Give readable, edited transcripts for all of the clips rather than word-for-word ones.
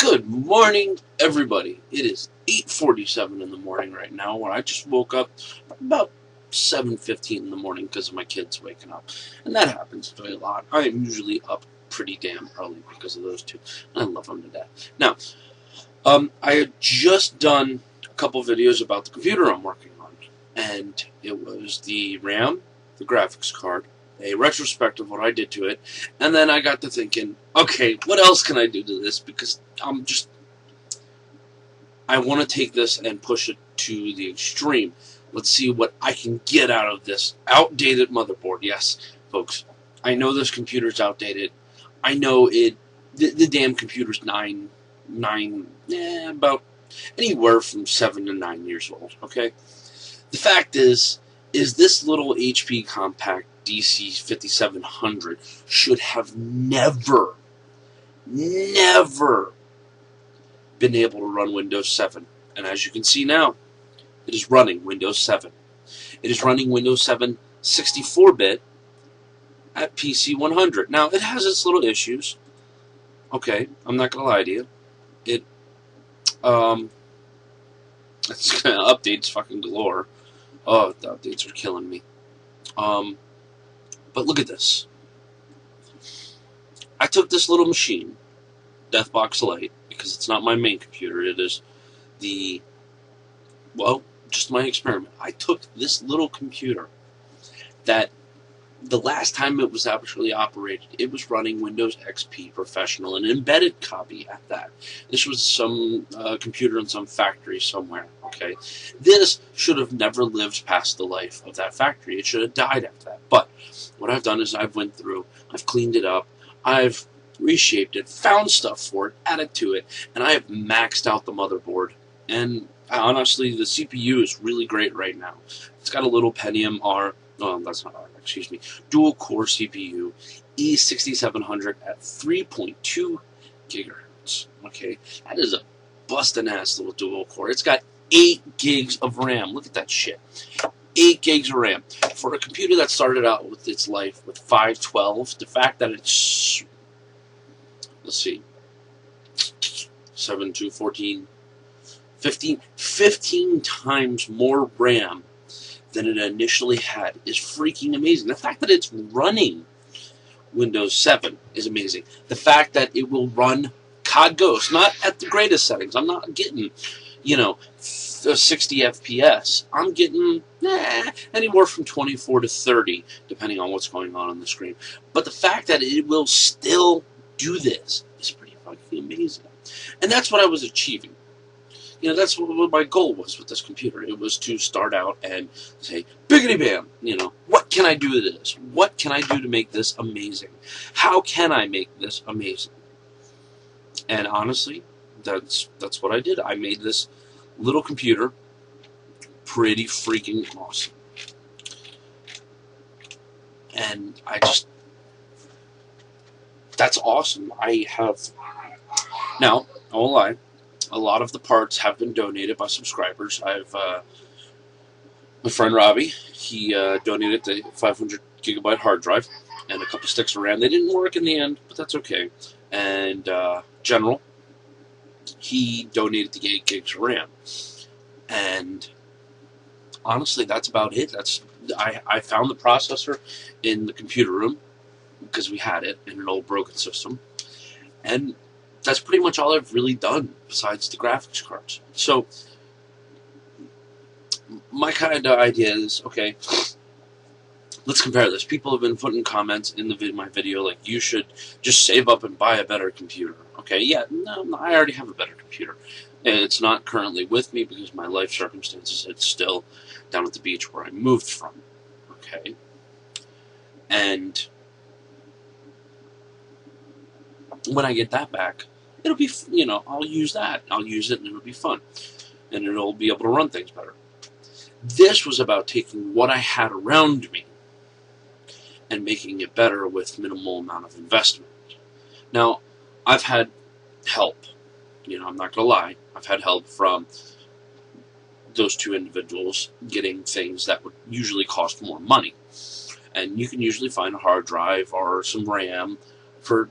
Good morning, everybody. It is 8:47 in the morning right now, when I just woke up about 7:15 in the morning because of my kids waking up. And that happens to me a lot. I am usually up pretty damn early because of those two. I love them to death. Now, I had just done a couple videos about the computer I'm working on. And it was the RAM, the graphics card, a retrospect of what I did to it, and then I got to thinking, okay, what else can I do to this? Because I want to take this and push it to the extreme. Let's see what I can get out of this outdated motherboard. Yes, folks, I know this computer's outdated. I know the damn computer's about anywhere from 7 to 9 years old, okay? The fact is this little HP compact DC 5700 should have never been able to run Windows 7. And as you can see now, it is running Windows 7. It is running Windows 7 64-bit at PC 100. Now, it has its little issues. Okay, I'm not going to lie to you. It's updates fucking galore. Oh, the updates are killing me. But look at this. I took this little machine, Deathbox Lite, because it's not my main computer. It is just my experiment. I took this little computer that the last time it was actually operated, it was running Windows XP Professional, an embedded copy at that. This was some computer in some factory somewhere, okay? This should have never lived past the life of that factory. It should have died after that. But what I've done is I've went through, I've cleaned it up, I've reshaped it, found stuff for it, added to it, and I have maxed out the motherboard. And honestly, the CPU is really great right now. It's got a little Pentium dual core CPU, E6700 at 3.2 gigahertz. Okay, that is a bustin' ass little dual core. It's got 8 gigs of RAM. Look at that shit. 8 gigs of RAM. For a computer that started out with its life with 512, the fact that it's, let's see, 7 to 14, 15 times more RAM than it initially had is freaking amazing. The fact that it's running Windows 7 is amazing. The fact that it will run COD Ghost, not at the greatest settings. I'm not getting, 60 FPS. I'm getting anywhere from 24 to 30, depending on what's going on the screen. But the fact that it will still do this is pretty fucking amazing. And that's what I was achieving. That's what my goal was with this computer. It was to start out and say, biggity bam, what can I do to this? What can I do to make this amazing? How can I make this amazing? And honestly, that's what I did. I made this little computer pretty freaking awesome. And that's awesome. Now, I won't lie, a lot of the parts have been donated by subscribers. My friend Robbie, he donated the 500 gigabyte hard drive and a couple sticks of RAM. They didn't work in the end, but that's okay. And General, he donated the 8 gigs of RAM. And honestly, that's about it. I found the processor in the computer room because we had it in an old broken system. And that's pretty much all I've really done besides the graphics cards. So my kind of idea is, okay, let's compare this. People have been putting comments in my video like, you should just save up and buy a better computer. Okay, yeah, no, I already have a better computer. It's not currently with me because of my life circumstances. It's still down at the beach where I moved from. Okay, and when I get that back, it'll be, I'll use that. I'll use it and it'll be fun. And it'll be able to run things better. This was about taking what I had around me and making it better with minimal amount of investment. Now, I've had help. I'm not going to lie. I've had help from those two individuals getting things that would usually cost more money. And you can usually find a hard drive or some RAM for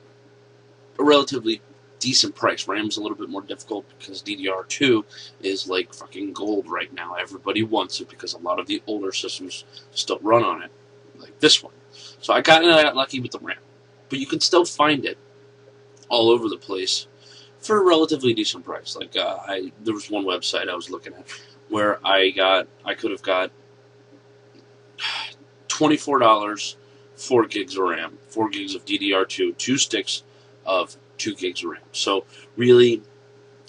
a relatively decent price. RAM's a little bit more difficult because DDR2 is like fucking gold right now. Everybody wants it because a lot of the older systems still run on it, like this one. So I got lucky with the RAM, but you can still find it all over the place for a relatively decent price. Like there was one website I was looking at where I could have got $24, 4 gigs of RAM, 4 gigs of DDR2, 2 sticks of 2 gigs of RAM. So really,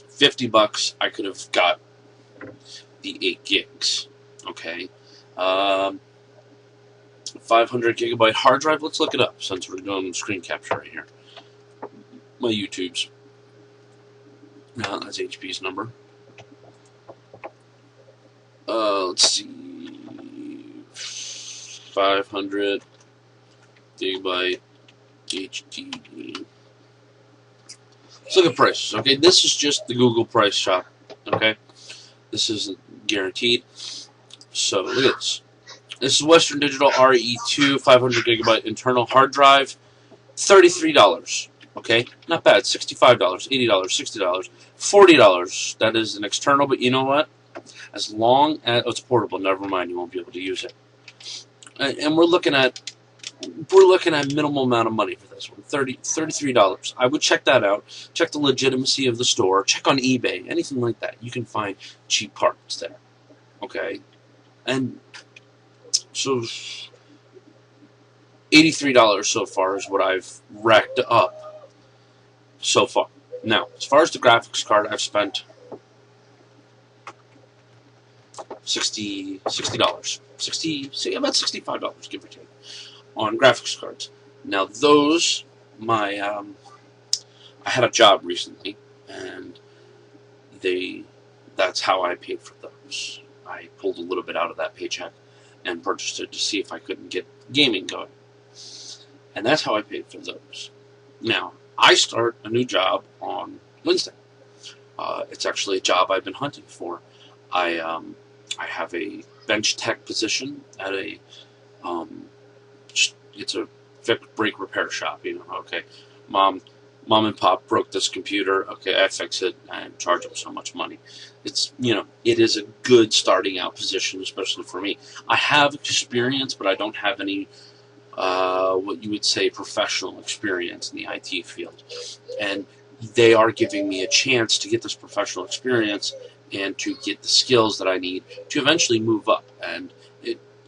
$50 I could have got the 8 gigs. Okay, 500 gigabyte hard drive. Let's look it up since we're doing screen capture right here. My YouTube's. That's HP's number. Let's see. 500 gigabyte HD. Let's look at prices. Okay, this is just the Google price shop. Okay, this isn't guaranteed. So look at this. This is Western Digital RE2 500 gigabyte internal hard drive, $33. Okay, not bad. $65, $80, $60, $40. That is an external, but you know what? As long as it's portable, never mind, you won't be able to use it. And we're looking at minimal amount of money for this one, $33. I would check that out. Check the legitimacy of the store. Check on eBay, anything like that. You can find cheap parts there. Okay, and so $83 so far is what I've racked up so far. Now, as far as the graphics card, I've spent $60, about $65, give or take, on graphics cards. Now, those, I had a job recently, and that's how I paid for those. I pulled a little bit out of that paycheck and purchased it to see if I couldn't get gaming going. And that's how I paid for those. Now, I start a new job on Wednesday. It's actually a job I've been hunting for. I have a bench tech position at it's a break repair shop. Okay, mom and pop broke this computer. Okay, I fix it and charge them so much money. It is a good starting out position, especially for me. I have experience, but I don't have any what you would say professional experience in the IT field, and they are giving me a chance to get this professional experience and to get the skills that I need to eventually move up. And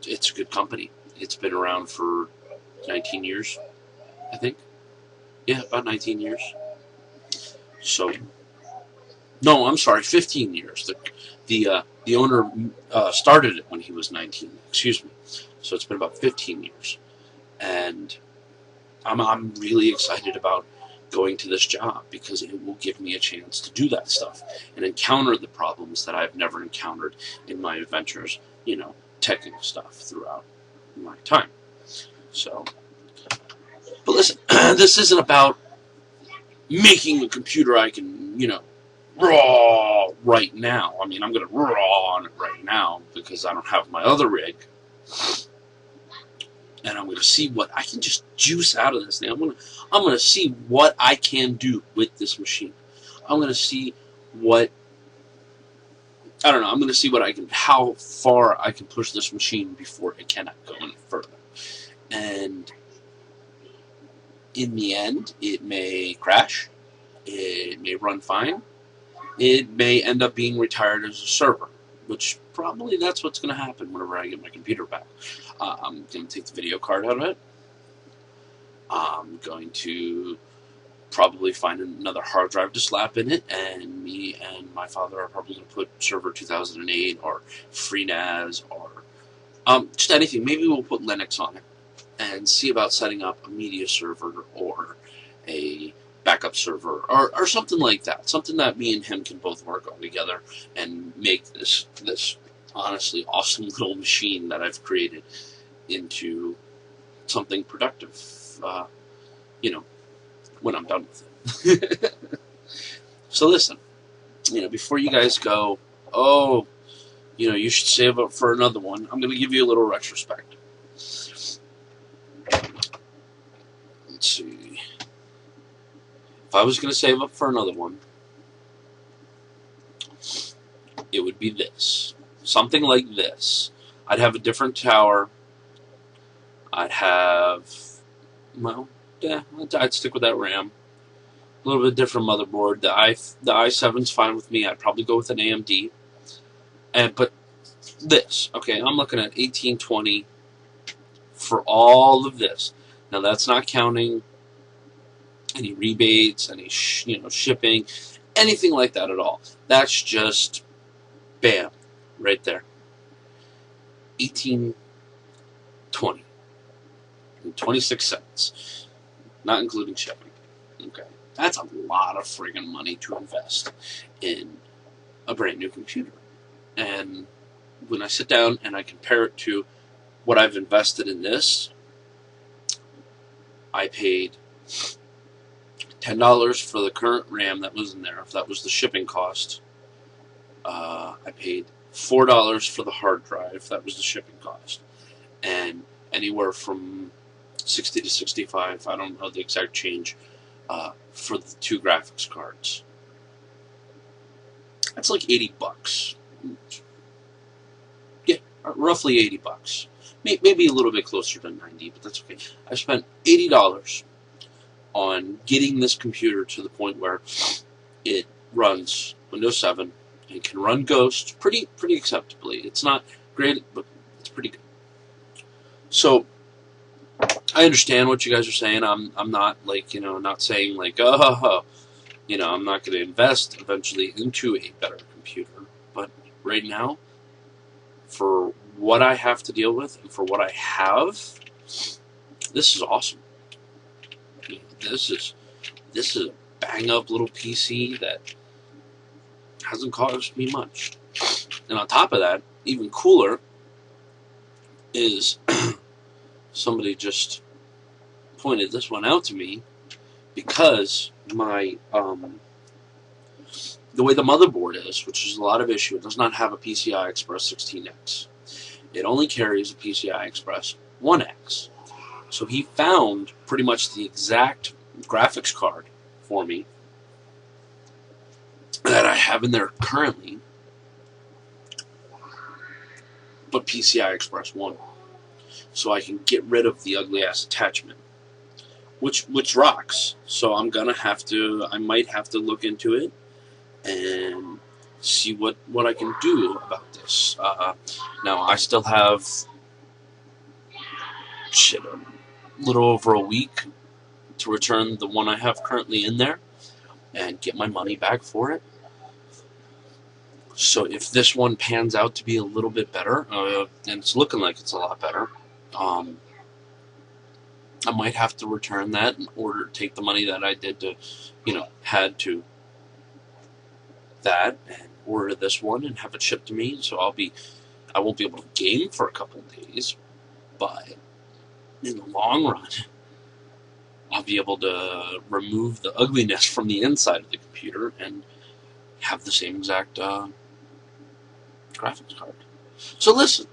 it's a good company. It's been around for 19 years, I think. Yeah, about 19 years. So, no, I'm sorry, 15 years. The owner started it when he was 19. Excuse me. So it's been about 15 years, and I'm really excited about going to this job because it will give me a chance to do that stuff and encounter the problems that I've never encountered in my adventures, technical stuff throughout my time. So, but listen, this isn't about making a computer I can, raw right now. I mean, I'm going to raw on it right now because I don't have my other rig. And I'm going to see what I can just juice out of this thing. I'm going to see what I can do with this machine. I'm going to see I'm going to see how far I can push this machine before it cannot go any further. And in the end, it may crash. It may run fine. It may end up being retired as a server, which probably that's what's going to happen whenever I get my computer back. I'm going to take the video card out of it. I'm going to probably find another hard drive to slap in it, and me and my father are probably going to put Server 2008 or FreeNAS or just anything. Maybe we'll put Linux on it and see about setting up a media server or a backup server or something like that. Something that me and him can both work on together and make this honestly awesome little machine that I've created into something productive, when I'm done with it. So listen, before you guys go, you should save up for another one, I'm going to give you a little retrospect. Let's see. if I was going to save up for another one, it would be this. Something like this. I'd have a different tower. I'd have, well, yeah, I'd stick with that RAM. A little bit different motherboard. The i7's fine with me. I'd probably go with an AMD. But this, okay, I'm looking at 1820 for all of this. Now that's not counting any rebates, any shipping, anything like that at all. That's just bam, right there. 1820 and 26 cents, not including shipping. Okay, that's a lot of friggin' money to invest in a brand new computer. And when I sit down and I compare it to what I've invested in this, I paid $10 for the current RAM that was in there, if that was the shipping cost. I paid $4 for the hard drive, that was the shipping cost. And anywhere from 60 to 65, I don't know the exact change, for the 2 graphics cards. That's like $80. Yeah, roughly $80. Maybe a little bit closer to 90, but that's okay. I spent $80 on getting this computer to the point where it runs Windows 7 and can run Ghost pretty acceptably. It's not great, but it's pretty good. So I understand what you guys are saying. I'm not like, not saying like, I'm not going to invest eventually into a better computer. But right now, for what I have to deal with and for what I have, this is awesome. This is a bang up little PC that hasn't cost me much. And on top of that, even cooler is somebody just pointed this one out to me, because my the way the motherboard is, which is a lot of issue, it does not have a PCI Express 16X. It only carries a PCI Express 1X. So he found pretty much the exact graphics card for me that I have in there currently, but PCI Express 1. So I can get rid of the ugly ass attachment, which rocks. So I might have to look into it and see what I can do about this. Now I still have a little over a week to return the one I have currently in there and get my money back for it. So if this one pans out to be a little bit better, and it's looking like it's a lot better, I might have to return that in order to take the money that I did to, had to that and order this one and have it shipped to me. So I won't be able to game for a couple of days, but in the long run, I'll be able to remove the ugliness from the inside of the computer and have the same exact graphics card. So listen,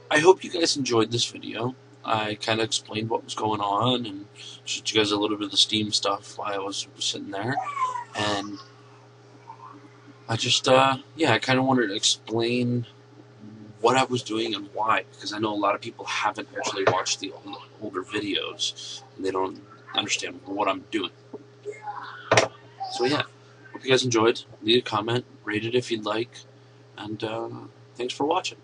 I hope you guys enjoyed this video. I kind of explained what was going on and showed you guys a little bit of the Steam stuff while I was sitting there. And I just, I kind of wanted to explain what I was doing and why, because I know a lot of people haven't actually watched the older videos and they don't understand what I'm doing. So yeah, hope you guys enjoyed. Leave a comment, rate it if you'd like, and thanks for watching.